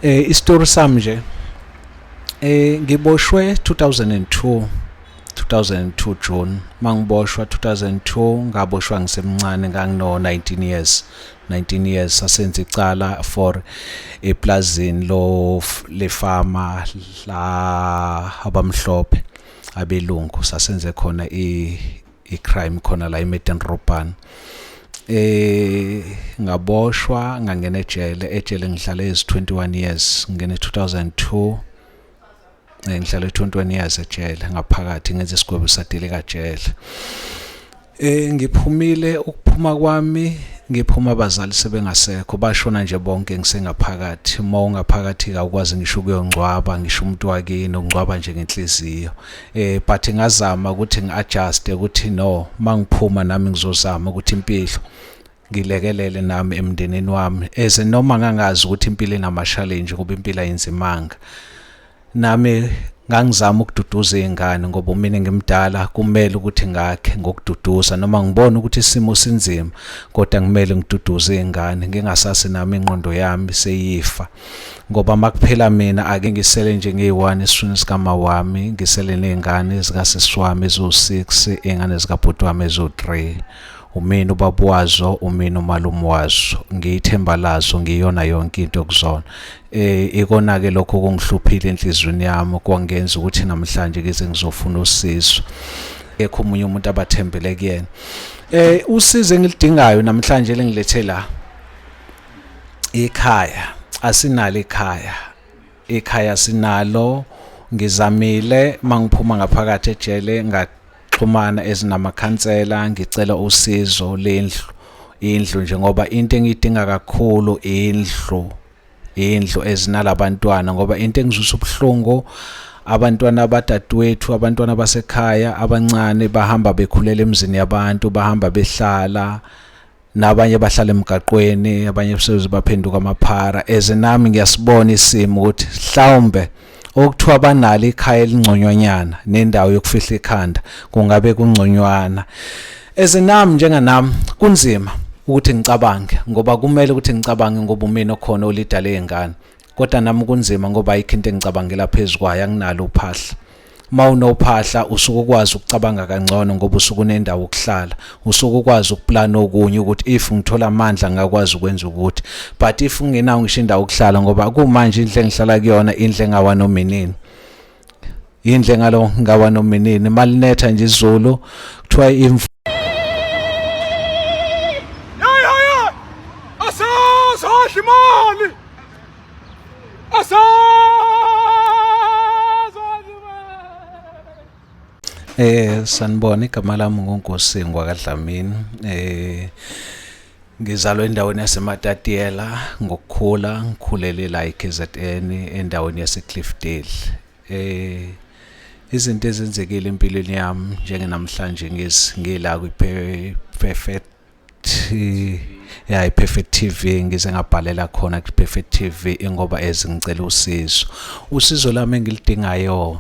Isitori sami nje ngiboshwe 2002 June mangiboshwa 2002 ngaboshwa ngisemncane ngangino 19 years sasenza icala for eplazini lefama la abamhlophe abelungu sasenze khona i-crime khona la eMedenrobhan. Ngaboshwa ngangena ejele ngihlala 21 years ngene 2002 ngihlala 21 years ejele ngaphakathi ngenza isigwebo sateleka jele. Ngiphumile ukuphuma kwami ngiphuma abazali sebengasekho bashona nje bonke ngisengaphakathi. Uma ungaphakathi akwazi ngisho ukuyongcwaba ngisho umuntu wakini ungcwaba nje ngenhliziyo. But ngazama ukuthi ngiadjust ukuthi no mangiphuma nami ngizozama ukuthi impilo ngilekelele nami emndenini wami eze noma ngangazi ukuthi impilo inama challenge kuba impilo ayinzimanga. Nami ngangizama ukududuza izingane ngoba mina ngimdala kumele ukuthi ngakhe ngokududuza noma ngibona ukuthi isimo sinzima kodwa ngimele ngiduduze izingane ngingasase nami ingqondo yami seyifa ngoba makuphela mina ake ngisele nje ngeyi1 esifuni sikama wami ngisele nezingane zikasiswami ezo6 izingane zikabhuti wami ezo3 umina ubaba wazo umina umalume wazo ngiyithemba lazo ngiyona yonke into kuzona. Ikona ke lokho kungihluphile enhlizweni yami kwangenza ukuthi namhlanje kize ngizofuna usizo ekho umunye umuntu abathembele kuyena. Usizo engilidingayo namhlanje lengilethe la ekhaya asinalo ekhaya sinalo ngizamile mangiphuma ngaphakathi ejele xhumana ezinamakhansela ngicela usizo indlu nje ngoba into engidinga kakhulu indlu ezinalabantwana ngoba into engizwisa ubuhlungu abantwana abadadewethu abantwana basekhaya abancane bahamba bekhulela emizini yabantu bahamba behlala nabanye bahlala emgaqweni abanye bese baphenduka amaphara nami ngiyasibona isimo ukuthi mhlawumbe okuthiwa banalo ikhaya elingconywana nendawo yokufihla ikhanda kungabe kungconywana. Nami njenganami kunzima ukuthi ngicabange ngoba kumele ukuthi ngicabange ngoba umina okhona olidala izingane kodwa nami kunzima ngoba ayikho into engicabangela phezukwayo anginalo uphahla. Uma unophahla usuke ukwazi ukucabanga kangcono ngoba usuke unendawo ukuhlala usuke ukwazi ukuplana okunye ukuthi if ngithola amandla ngakwazi ukwenza ukuthi but if ngingenawo ngisho indawo ukuhlala ngoba kumanje indle engihlala kuyona indle engawanominini indle ngalo ngawanominini malinetha nje izulu kuthiwa imali sanibona igama lami nguNkosi ngwakaDlamini. Ngizalwe endaweni yaseMatatiyela ngokukhula ngikhulele la eKZN endaweni yaseCliffdale. Izinto ezenzekile empilweni yami njengenamhlanje ngila kwiPerfect iPerfect TV ngize ngabhalela khona kwiPerfect TV ngoba ngicela usizo lami engilidingayo.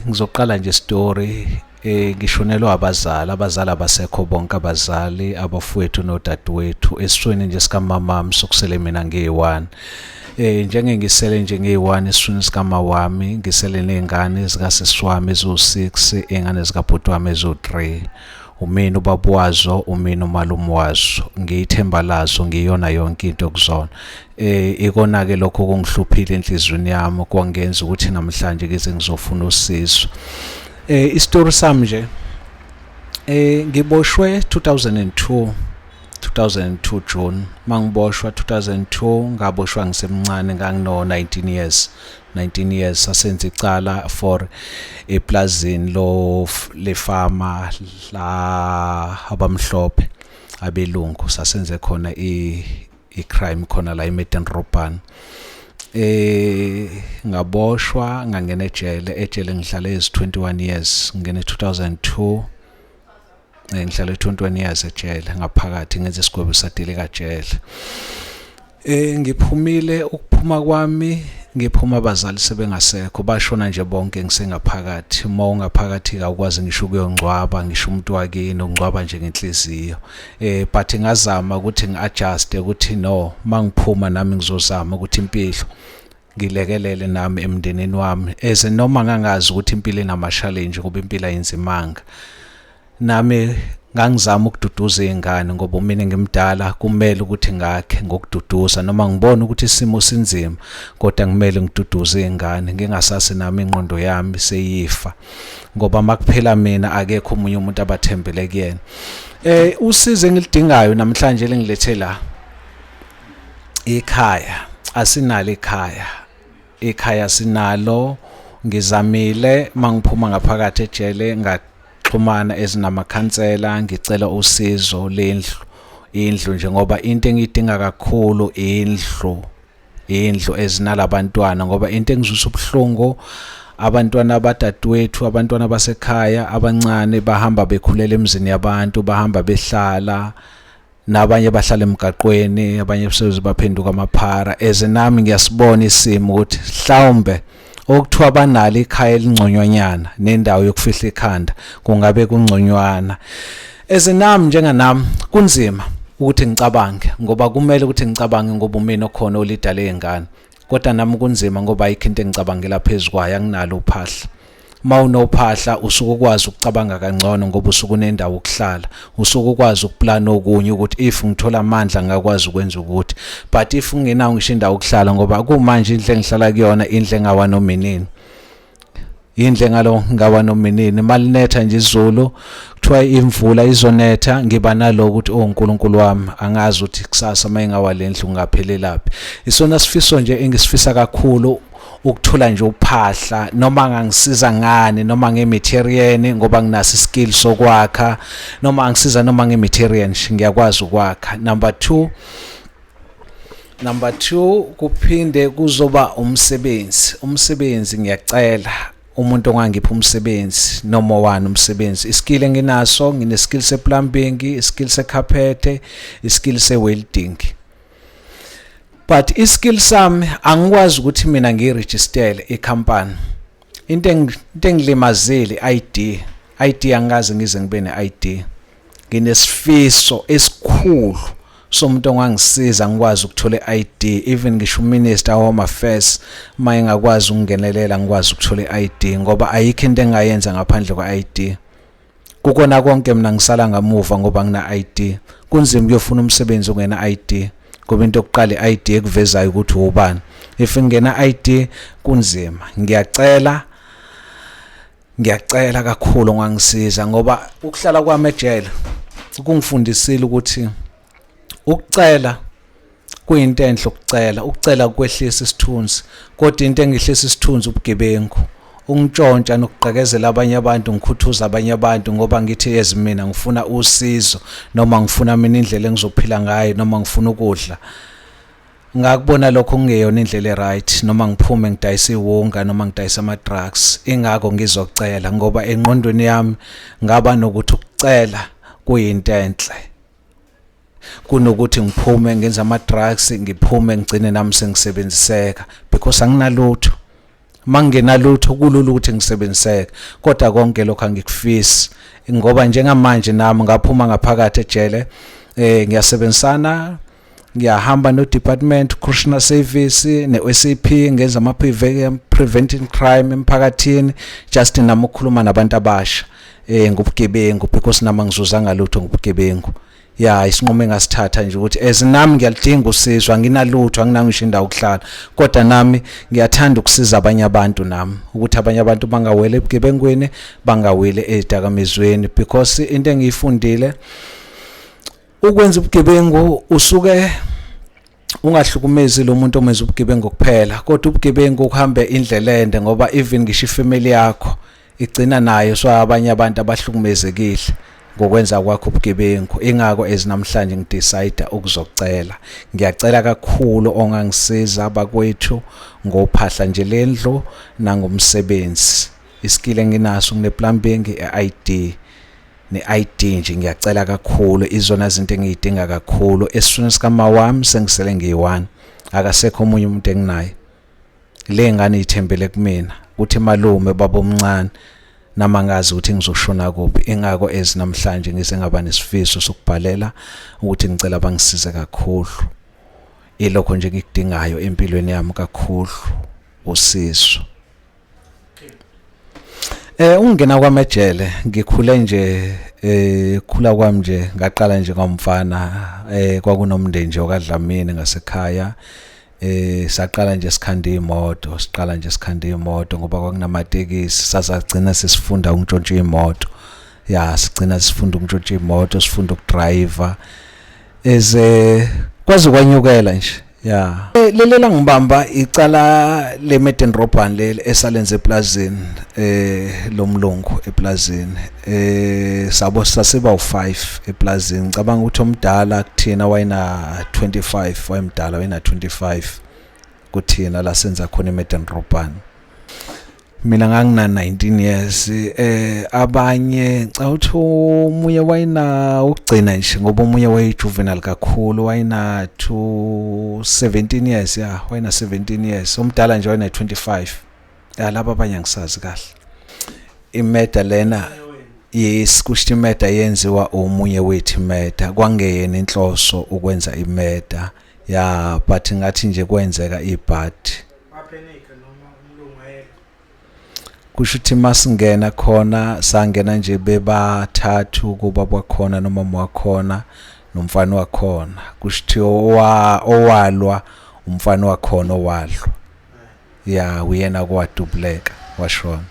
Ngizoqala nje story ngishonelwa abazali abasekho bonke abazali abafowethu nodadewethu esifweni nje sikamamami sokusele mina ngeyi1 njengengisele nje ngeyi1 esifweni sikama wami ngisele nezingane zikasiswami ezo6 izingane zikabhuti wami ezo3 umina ubaba wazo umina umalume wazo ngiyithemba lazo ngiyona yonke into kuzona. Ikona ke lokho kungihluphile enhlizweni yami kwangenza ukuthi namhlanje kize ngizofuna usizo. Isitori sami nje ngiboshwe 2002 June mangiboshwa 2002 ngaboshwa ngisemncane ngangino 19 years sasenza icala for eplazini lefama la abamhlophe abelungu sasenze khona i-crime khona la eMedenrobhan. Ngaboshwa ngangena ejele ngihlala 21 years ngene 2002 ngihlala 21 years ejele ngaphakathi ngenza isigwebo sateleka jele. Ngiphumile ukuphuma kwami ngiphuma abazali sebengasekho bashona nje bonke ngisengaphakathi uma ungaphakathi awukwazi ngisho ukuyongcwaba ngisho umuntu wakini ungcwaba nje ngenhliziyo but ngazama ukuthi ngiadjust ukuthi no mangiphuma nami ngizozama ukuthi impilo ngilekelele nami emndenini wami eze noma ngangazi ukuthi impilo inama challenge ngoba impilo ayinzimanga nami ngangizama ukududuza izingane ngoba mina ngimdala kumele ukuthi ngakhe ngokududuza noma ngibona ukuthi isimo sinzima kodwa ngimele ngiduduze izingane ngingasase nami ingqondo yami seyifa ngoba makuphela mina akekho umunye umuntu abathembele kuyena usizo engilidingayo namhlanje lengilethe la ekhaya asinalo ekhaya sinalo ngizamile mangiphuma ngaphakathi ejele xhumana ezinamakhansela ngicela usizo indlu nje ngoba into engidinga kakhulu indlu ezinalabantwana ngoba into engizwisa ubuhlungu abantwana abadadewethu abantwana basekhaya abancane bahamba bekhulela emizini yabantu bahamba behlala nabanye bahlala emgaqweni abanye baphenduka amaphara nami ngiyasibona isimo ukuthi mhlawumbe okuthiwa banalo ikhaya elingconywana nendawo yokufihla ikhanda kungabe kungconywana nami njenganami kunzima ukuthi ngicabange ngoba kumele ukuthi ngicabange ngoba umina okhona olidale izingane kodwa nami kunzima ngoba ayikho into engicabangela phezukwayo anginalo uphahla mawunophahla usuke ukwazi ukucabanga kangcono ngoba usuke unendawo ukuhlala usuke ukwazi ukuplana okunye ukuthi if ngithola amandla ngakwazi ukwenza ukuthi but if ngingenawo ngisho indawo ukuhlala ngoba kumanje indle engihlala kuyona indle engawanominini indle ngawanominini malinetha nje izulu kuthiwa imvula izonetha ngiba nalo ukuthi uNkulunkulu wami angazi ukuthi kusasa mayingawalendlu ngaphelelaphi isona sifiso nje engisifisa kakhulu ukuthola nje uphahla noma ngangisiza ngani noma ngematerial ngoba nginaso iskill sokwakha noma ngisiza noma ngematerial ngiyakwazi ukwakha number 2 kuphinde kuzoba umsebenzi ngiyacela umuntu ongangipha umsebenzi noma wani umsebenzi iskill enginaso ngineskill seplumbing iskill secarpet iskill sewelding but iskill sami angikwazi ukuthi mina ngiregister icompany into engilimazile ID angazi ngize ngibe neID nginesifiso esikhulu somuntu ongangisiza ngikwazi ukuthola iID even ngisho uminister home affairs maye ngakwazi ukungenelela ngikwazi ukuthola iID ngoba ayikho into engayenza ngaphandle kweID kukona konke mina ngisala ngamuva ngoba ngina ID kunzima kuyofuna umsebenzi ongena ID ngoba into yokuqala iID ekuvezayo ukuthi ubani if ngena ID kunzima ngiyacela kakhulu ngangisiza ngoba ukuhlala kwami ejele kungifundisile ukuthi ukucela kuyinto enhle ukucela ukwehlisa isithunzi kodwa into engihlisa isithunzi ubugebengu ungitshontsha nokugqekezela abanye abantu ngikhuthuza abanye abantu ngoba ngithi yezi mina ngifuna usizo noma ngifuna mina indlela engizophila ngayo noma ngifuna ukudla ngakubona lokho kungeyona indlela eright noma ngiphume ngidayisa iwonga noma ngidayisa ama drugs ingakho ngizocela ngoba engqondweni yami ngaba nokuthi ukucela kuyinto enhle kunokuthi ngiphume ngenza ama drugs ngiphume ngicine nami sengisebenziseka because anginalutho mangenalutho kulula ukuthi ngisebenziseke kodwa konke lokho angikufisi ngoba njengamanje nami ngaphuma ngaphakathi ejele ngiyasebenzisana ngiyahamba no department correctional service ne-SAP ngenza ama preventing crime emphakathini just nami ukukhuluma nabantu abasha ngobugebengu because nami ngizuzanga lutho ngobugebengu isinqumo engasithatha nje ukuthi nami ngiyalidinga usizo anginalutho anginangisho indawo ukuhlala kodwa nami ngiyathanda ukusiza abanye abantu nami ukuthi abanye abantu bangawele ebugebengweni bangawele ezidakamizweni because into engiyifundile ukwenza ubugebengu usuke ungahlukumezi lo muntu omenza ubugebengu kuphela kodwa ubugebengu ukuhambe indlela ende ngoba even ngisho ifamily yakho igcina nayo so abanye abantu abahlukumezekile ngokwenza kwakho ubugebengu ingako namhlanje ngidecide ukuzocela ngiyacela kakhulu ongangisiza abakwethu ngophahla nje lendlu nangomsebenzi iskill enginaso ngine-plumbing ne-ID nje ngiyacela kakhulu izona zinto engiyidinga kakhulu esifuna sikama wami sengisele ngiyi1 akasekho omunye umuntu enginaye le ngane ithembele kumina uthi malume baba omncane namangazi ukuthi ngizoshona kuphi engako ezinamhlanje ngisengaba nesifiso sokubhalela ukuthi ngicela bangisize kakhulu ilokho nje ngikudingayo empilweni yami kakhulu usizo. Ungena kwamajele ngikhule nje khula kwami nje ngaqala nje ngomfana kwakunomndeni nje okaDlamini ngasekhaya saqala nje sikhanda imoto ngoba kwakunamatekisi sasagcina sesifunda ukuntshontsha imoto sigcina sifunda ukuntshontsha imoto sifunda ukudriver kwazi kwanyukela nje leli la ngibamba icala leMedenrobhan leli esalenze eplazini lomlungu eplazini sabo sasiba u5 eplazini ngicabanga ukuthi omdala kuthina wayena 25 wayemdala wayena 25 kuthina la senza khona eMedenrobhan mina ngangina 19 years abanye ngicawuthi umunye wayena ukugcina nje ngoba umunye wayejuvenile kakhulu wayena 17 years wayena 17 years omdala nje wayena 25 laba abanye ngisazi kahle imeda lena yes kusho imeda yenziwa umunye wethu imeda kwangeyena inhloso ukwenza imeda but ngathi nje kwenzeka ibhadi kusho ukuthi masingena khona sangena nje bebathathu kuba bakhona nomama wakhona nomfana wakhona kusho ukuthi owalwa umfana wakhona owalwa uyena kwadubleka washona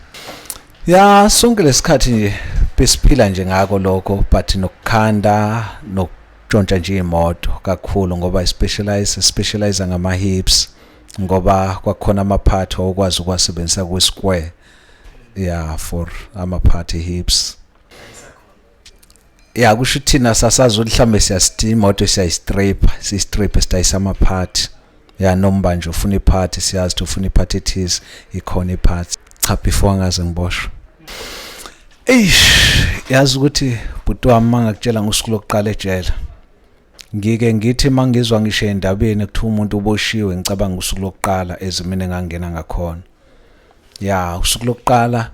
sonke lesikhathi nje besiphila nje ngako lokho but nokukhanda nokutshontsha nje imoto kakhulu ngoba specialize ngama hips ngoba kwakhona amaphathi okwazi ukwasebenzisa ku square for ama-party hips kusho thina sasazi mhlambe imoto siyayistrip sidayisa ama-party noma nje ufuna i-party siyazi ukuthi ufuna i-party ethize ikhona i-party cha before ngaze ngiboshwe yazi ukuthi bhuti wami mangakutshela ngosuku lokuqala ejele ngike ngithi mangizwa ngisho endabeni kuthiwa umuntu uboshiwe ngicabanga usuku lokuqala ezimene ngangena ngakhona usuku lokuqala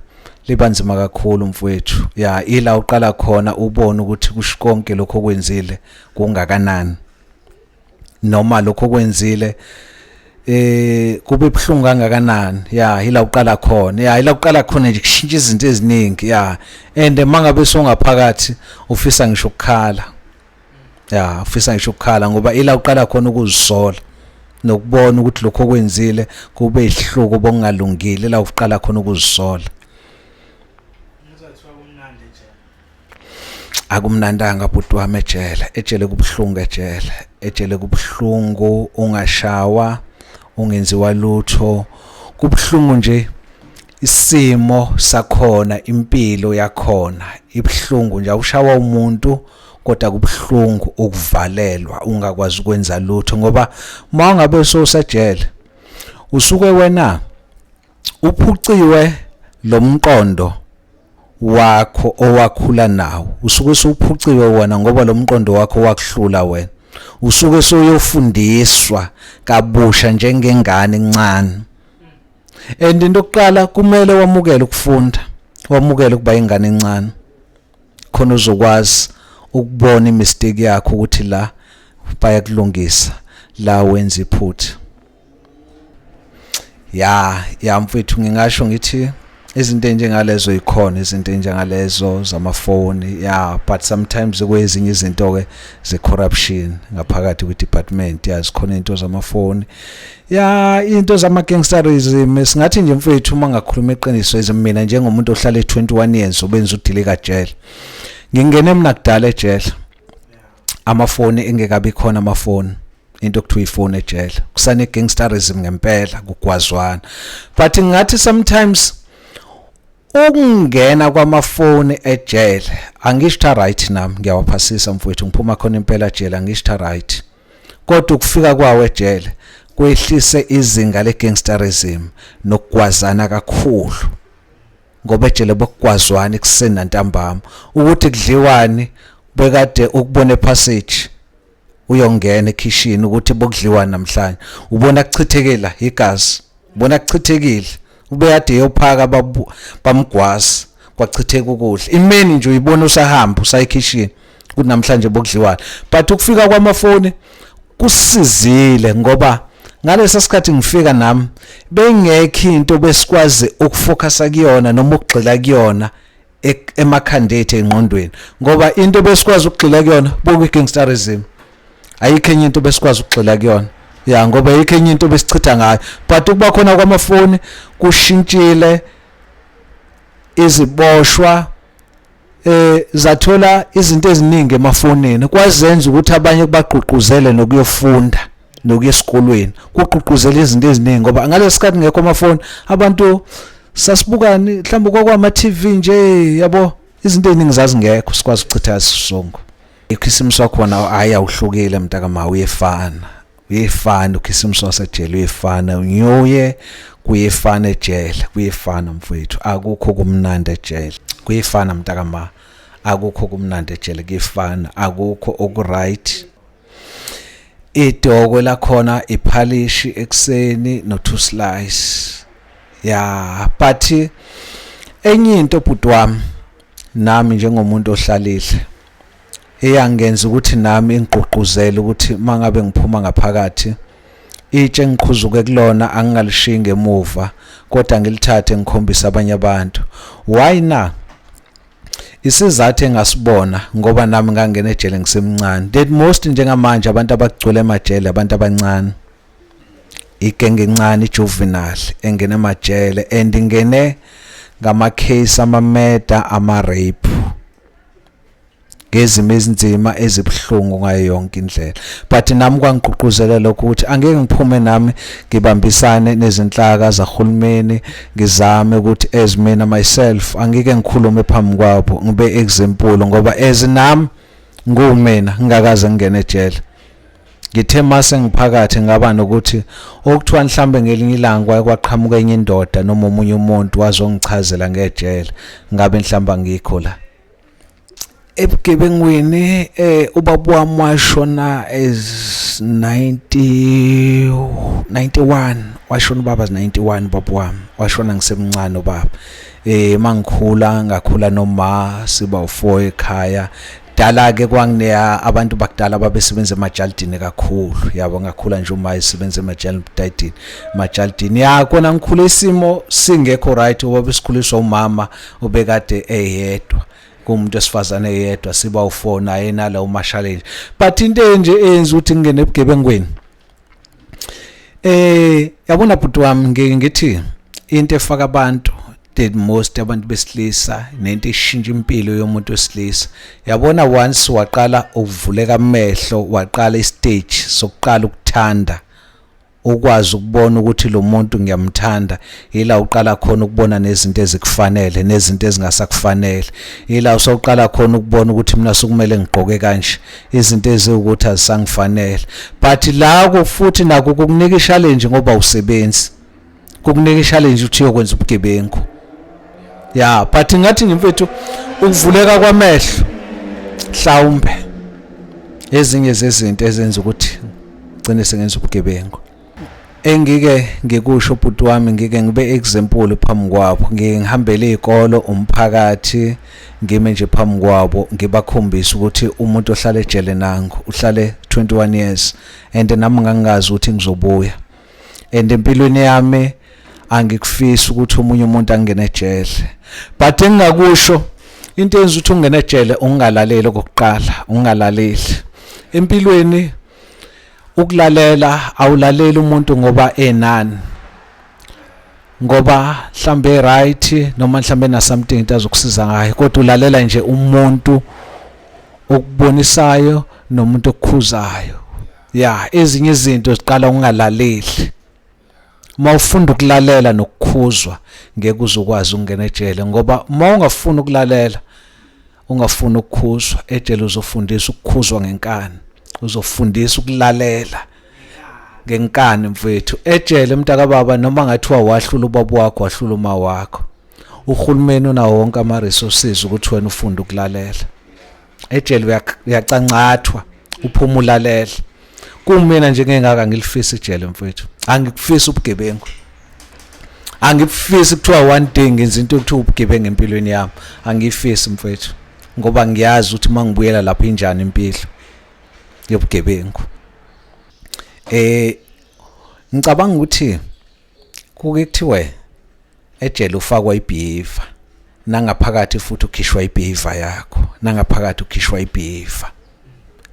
libanzima kakhulu mfowethu ila uqala khona ubone ukuthi kusho konke lokho okwenzile kungakanani noma lokho okwenzile kube buhlungu kangakanani ila uqala khona ila uqala khona nje kushintsha izinto eziningi and mangabe songaphakathi ufisa ngisho ukukhala ufisa ngisho ukukhala ngoba ila uqala khona ukuzisola nokubona ukuthi lokho okwenzile kube ihluko bongalungile la uqala khona ukuzisola akumnandanga bhuti wami ejele kubuhlungu ejele kubuhlungu ungashawa ungenziwa lutho kubuhlungu nje isimo sakhona impilo yakhona ibhlungu nje ushawa umuntu kodwa kubuhlungu ukuvalelwa ungakwazi ukwenza lutho ngoba mawungabe sosejele usuke wena uphuciwe lo mqondo wakho owakhula nawo usuke usuphuciwe wona ngoba lo mqondo wakho wakuhlula wena usuke soyofundiswa kabusha njengengane encane and into yokuqala kumele wamukele ukufunda wamukele ukuba ingane encane khona uzokwazi ukubona imistake yakho ukuthi la bayakulungisa la wenza iphutha mfethu ngingasho ngithi izinto enjengalezo ikhona izinto enjengalezo zamafoni but sometimes kwezinye izinto ke ze-corruption ngaphakathi kwe-department zikhona into zamafoni into zama-gangsterism singathi nje mfethu uma ngakhuluma iqiniso ezimina njengomuntu ohlala 21 years obenza udili kajele ngingene mina kudala ejele amafoni engekabi khona amafoni into okuthiwa ifoni ejele kusane gangsterism ngempela kugwazwana but ngathi sometimes ukungena kwamafoni ejele angisho right nami ngiyawaphasisa mfowethu ngiphuma khona impela ejele angisho right kodwa ukufika kwawo ejele kwehlise izinga legangsterism nokugwazana kakhulu ngoba ejele bokugwazwana ekuseni nantambama ukuthi kudliwani bekade ukubona epassage uyongena ekitchen ukuthi bokudliwani namhlanje ubona kuchithekela igazi bona kuchithekile ube ade yophaka bamgwasa kwachitheka ukudla imeni nje uyibona usahamba usayikhishini ukuthi namhlanje bokudliwayo but ukufika kwamafoni kusizile ngoba ngalesa sikhathi ngifika nami bengekho into besikwazi ukufocusa kuyona noma ukugxila kuyona emakhandethe engqondweni ngoba into besikwazi ukugxila kuyona bokugangsterism ayikho enye into besikwazi ukugxila kuyona ya ngoba ayikho enye into besichitha ngayo but ukuba khona kwamafoni kushintshile iziboshwa zathola izinto eziningi emafonini kwazenza ukuthi abanye kubagqugquzele nokuyofunda nokuya esikolweni kuqhuquzela izinto eziningi ngoba ngalesikhathi ngekho amafoni abantu sasibukani mhlawumbe kwakwama TV nje yabo izinto eziningi zazingekho sikwazi ukuchitha isizongo ikhisimuso khona ayawuhlukile mntakama uyefana ukhisimuso wasejele uyefana unyuye kuyefana ejele kuyefana mfowethu akukho kumnandi ejele kuyefana mntakama akukho kumnandi ejele kuyefana akukho okuright idoko lakhona iphalishi ekseni no 2 slice ya but enye into bhuti wami nami njengomuntu ohlalile eyangenza ukuthi nami ngigqugquzele ukuthi mangabe ngiphuma ngaphakathi itshe ngiqhuzuke kulona angingalishinge emuva kodwa ngilithathe ngikhombisa abanye abantu why na isizathu engasibona ngoba nami ngangena ejele ngisemncane that most njengamanje abantu abagcwele emajele abantu abancane igenge encane juvenile engene emajele and ingene ngama case ama-murder ama-rape ngezimo ezinzima ezibhlungu ngayo yonke indlela but nami kwangigqugquzela lokho ukuthi angeke ngiphume nami ngibambisane nezinhlaka zahulumeni ngizame ukuthi as mina myself angeke ngikhulume phambi kwabo ngibe example ngoba as nami ngumina ngingakaze ngene ejele ngithe mase ngiphakathi ngaba nokuthi okuthiwa mhlambe ngelinye ilanga kwaqhamuka enye indoda noma umunye umuntu wazongichazela ngejele ngabe mhlamba ngikho la ebugebengwini ubaba wami washona as 91 washona ubaba 91 baba wami washona ngisemncane ubaba mangikhula ngakhula noma siba u4 ekhaya dala ke kwangineya abantu bakudala babesebenza emajaldini kakhulu yabo ngakhula nje uma isebenza emajaldini ya kona ngikhule isimo singekho right ngoba besikhuliswa umama obekade eyedwa kumuntu esifazane eyedwa siba u4 naye nala umashaleni but into enje enza ukuthi ngene ebugebengweni yabona bhuti wami ngeke ngithi into efaka abantu that most abantu besilisa nento eshintsha impilo yomuntu wesilisa yabona once waqala ukuvuleka amehlo waqala istage sokuqala ukuthanda ukwazi ukubona ukuthi lo muntu ngiyamthanda ila uqala khona ukubona nezinto ezikufanele nezinto ezingasakufanele ila usawuqala khona ukubona ukuthi mina sokumele ngigqoke kanje izinto eziwukuthi azisangifanele but la futhi nako kukunika challenge ngoba usebenzi kukunika challenge ukuthi uyokwenza ubugebengu ya but ngathi ngimfethu ukuvuleka kwamehlo mhlawumbe ezinye zezinto ezenza ukuthi gcine sengenza ubugebengu engike ngikusho bhuti wami ngike ngibe example phambi kwabo ngihambele izikolo umphakathi ngime nje phambi kwabo ngibakhombisa ukuthi umuntu ohlala ejele nangu uhlale 21 years and nami ngangazi ukuthi ngizobuya and empilweni yami angikufisi ukuthi umunye umuntu angene ejele but engingakusho into enza ukuthi ungene ejele ungalaleli okokuqala ungalaleli empilweni ukulalela awulaleli umuntu ngoba enani ngoba mhlambe right noma mhlambe na something into azokusiza ngayo kodwa ulalela nje umuntu okubonisayo nomuntu okukhuzayo ya ezinye izinto ziqala ungalaleli mawufunda ukulalela nokukhuzwa ngeke uzokwazi ukungena ejele ngoba mawungafuni ukulalela ungafuni ukukhuzwa ejele uzofundisa ukukhuzwa ngenkani uzofundisa ukulalela ngenkani mfethu ejele mntaka baba noma ngathiwa wahlula ubaba wakho wahlula uma wakho uhulumeni unawo wonke ama resources ukuthi wena ufunde ukulalela ejele uyacancathwa uphuma ulalela kumina nje ngeke ngaka ngilifisa ejele mfethu angikufisa ubugebengu angifisi kuthiwa one day ngenza into ekuthiwa ubugebengu empilweni yami, angifisi mfethu, ngoba ngiyazi ukuthi mangibuyela lapha injani impilo yobugebengu. Ngicabanga ukuthi kuke kuthiwe ejele ufakwa ibehavior, nangaphakathi futhi ukhishwa ibehavior yakho, nangaphakathi ukhishwa ibehavior.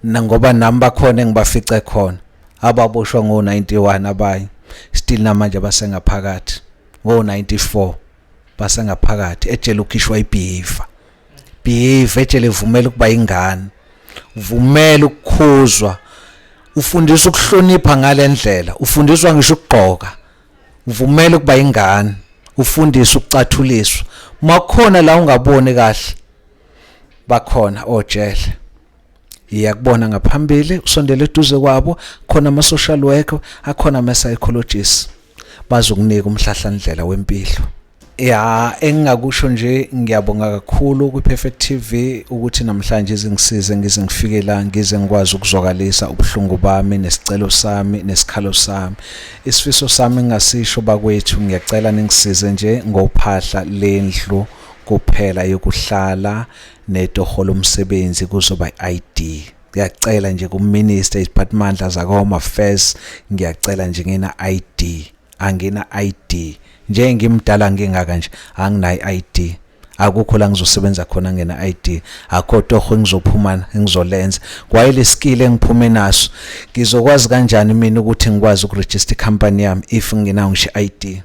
Nangoba nami bakhona engibafice khona ababoshwa ngo91 abanye still namanje basengaphakathi, ngo94 basengaphakathi ejele ukhishwa ibehavior. Behavior ejele ivumela ukuba ingane, uvumela ukukhuzwa, ufundiswa ukuhlonipha ngalendlela, ufundiswa ngisho ukugqoka, uvumela ukuba ingane, ufundiswa ukucathuliswa. Makhona la ungaboni kahle, bakhona ojele, iyakubona ngaphambili, usondele eduze kwabo, khona ama social worker, akhona ama psychologists bazokunika umhlahlandlela wempilo. Engingakusho nje, ngiyabonga kakhulu ku-Perfect TV ukuthi namhlanje izingisize ngize ngifike la ngize ngikwazi ukuzwakalisa ubuhlungu bami nesicelo sami nesikhalo sami. Isifiso sami ngingasisho bakwethu, ngiyacela ningisize nje ngophahla lendlu kuphela yokuhlala netoho lomsebenzi kuzoba i-ID. Ngiyacela nje kuminister iziphathimandla zakwa-Home Affairs, ngiyacela nje ngena ID, angena ID. Nje ngimdala ngingaka nje anginayo ID, akukho la ngizosebenza khona ngena ID, akho toho engizophuma ngizolenza. Kwayile skill engiphume naso, ngizokwazi kanjani mina ukuthi ngikwazi ukuregister company yami if nginayo ngisho ID?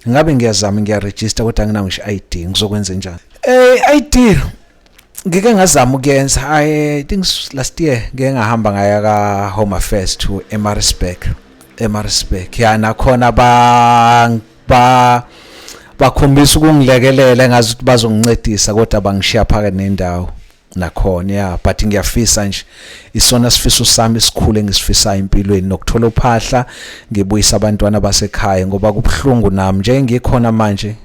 Ngabe ngiyazama ngiyaregister kodwa anginayo ngisho ID, ngizokwenza njani? ID ngike ngazama ukuyenza. I think last year ngeke ngahamba ngaya ka Home Affairs to Emaritzburg. Ya nakhona bakhombisa ukungilekelela, ngazi ukuthi bazongincedisa kodwa bangishiya phakathi nendawo nakhona. But ngiyafisa nje, isona sifiso sami esikhulu engisifisayo empilweni, nokuthola uphahla ngibuyisa abantwana basekhaya, ngoba kubhlungu nami nje ngikhona manje.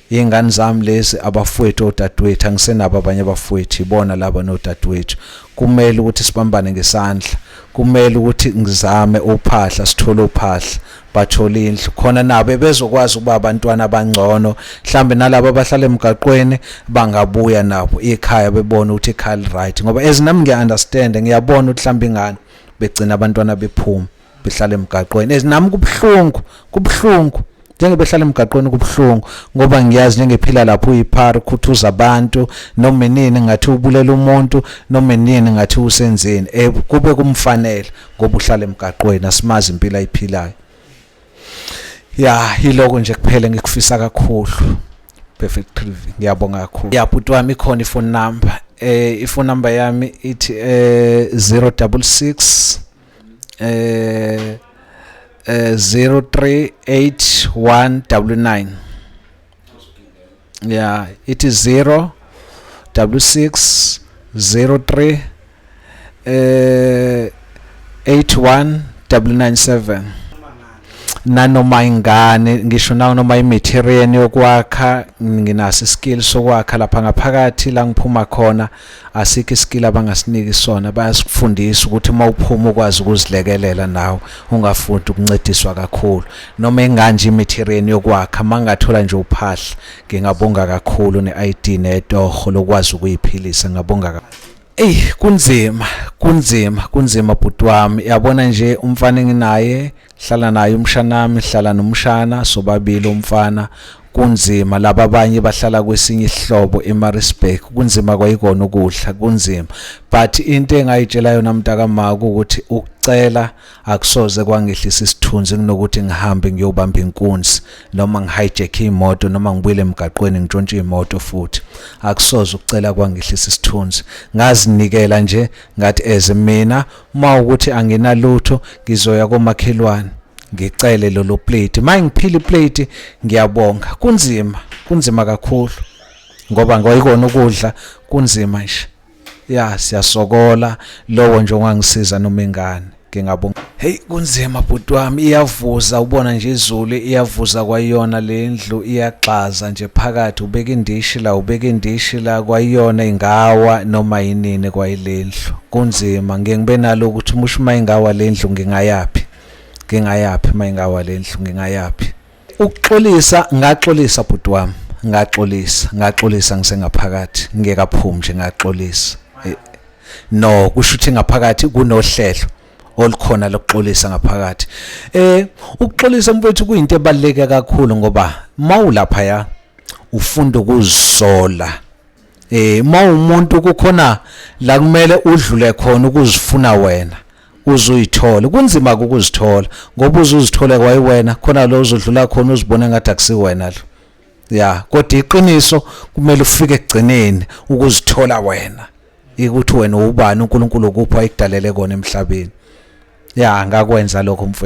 Ingane zami lezi abafowethu odadewethu, angisenabo abanye abafowethu, ibona laba nodadewethu. Kumele ukuthi sibambane ngesandla, kumele ukuthi ngizame uphahla, sithole uphahla, bathole indlu khona nabo bezokwazi ukuba abantwana abangcono, mhlambe nalabo abahlala emgaqweni bangabuya nabo ekhaya bebona ukuthi ekhaya right. Ngoba ezinami ngiya-understand, ngiyabona ukuthi mhlambe ingane begcina abantwana bephuma behlala emgaqweni. Ezinami kubhlungu njenge behlala emgaqweni, kubhlungu ngoba ngiyazi njengephila lapho uyiphara ukhuthuza abantu, noma nini ngathi ubulela umuntu, noma nini ngathi usenzeni, kube kumfanele ngoba uhlala emgaqweni, asimazi impilo ayiphilayo. Yiloko nje kuphela ngikufisa kakhulu. Perfect TV, ngiyabonga kakhulu. Bhuti wami ikhona ifone number, ifone number yami ithi 066 038199. It is 066 03 81997. Nanoma ingane ngisho nawo noma imaterial yokwakha, nginaso iskill sokwakha lapha ngaphakathi la ngiphuma khona. Asikho iskill abangasiniki sona, bayasifundisa ukuthi mawuphuma ukwazi ukuzilekelela nawe, ungafundi ukuncediswa kakhulu. Noma enganje imaterial yokwakha, mangathola nje uphahla, ngingabonga kakhulu ne-ID netoho lokwazi ukuyiphilisa, ngabonga. Kunzima bhuti wami. Yabona nje umfana enginaye, hlala naye umshanami, hlala nomshana, sobabili umfana. Kunzima, laba abanye bahlala kwesinye ihlobo eMaritzburg, kunzima kwayikona ukudla, kunzima. But into engayitshela yona mntaka maka ukuthi ukucela akusoze kwangehlisa isithunzi kunokuthi ngihambe ngiyobamba inkunzi, noma ngihijack imoto, noma ngibuyele emgaqweni ngitshontshe imoto futhi. Akusoze ukucela kwangehlisa isithunzi. Ngazinikela nje ngathi eze mina uma ukuthi anginalutho ngizoya komakhelwane ngicele lolo plate, mangiphila iplate ngiyabonga. Kunzima kakhulu ngoba ngoyikona ukudla, kunzima nje. Siyasokola, lowo nje ongangisiza noma ingane, ngingabonga. Kunzima bhuti wami, iyavuza, ubona nje izulu iyavuza kwayona le ndlu, iyaxaza nje phakathi, ubeka indishi la kwayona ingawa noma yinini kwayile ndlu. Kunzima, ngibe nalo ukuthi musho uma ingawa le ndlu ngingayaphi mayingawa le ndlu ngingayaphi. Ukuxolisa ngaxolisa bhuti wami, ngaxolisa ngisengaphakathi ngingekaphumi nje ngaxolisa. No, kusho ukuthi ngaphakathi kunohlelo olukhona lokuxolisa ngaphakathi. Ukuxolisa mfowethu kuyinto ebaluleke kakhulu ngoba mawulapha ya ufunda ukuzisola. Mawumuntu kukhona la kumele udlule khona ukuzifuna wena uzuyithola. Kunzima ukuzithola ngoba uzuzithola kwayiwena khona lo uzodlula khona uzibone ngathi akusiwena lo. Ya, kodwa iqiniso kumele ufike ekugcineni ukuzithola wena. Ukuthi wena ubani uNkulunkulu ukupha ekudalele kona emhlabeni. Ya, ngakwenza lokho mfowethu.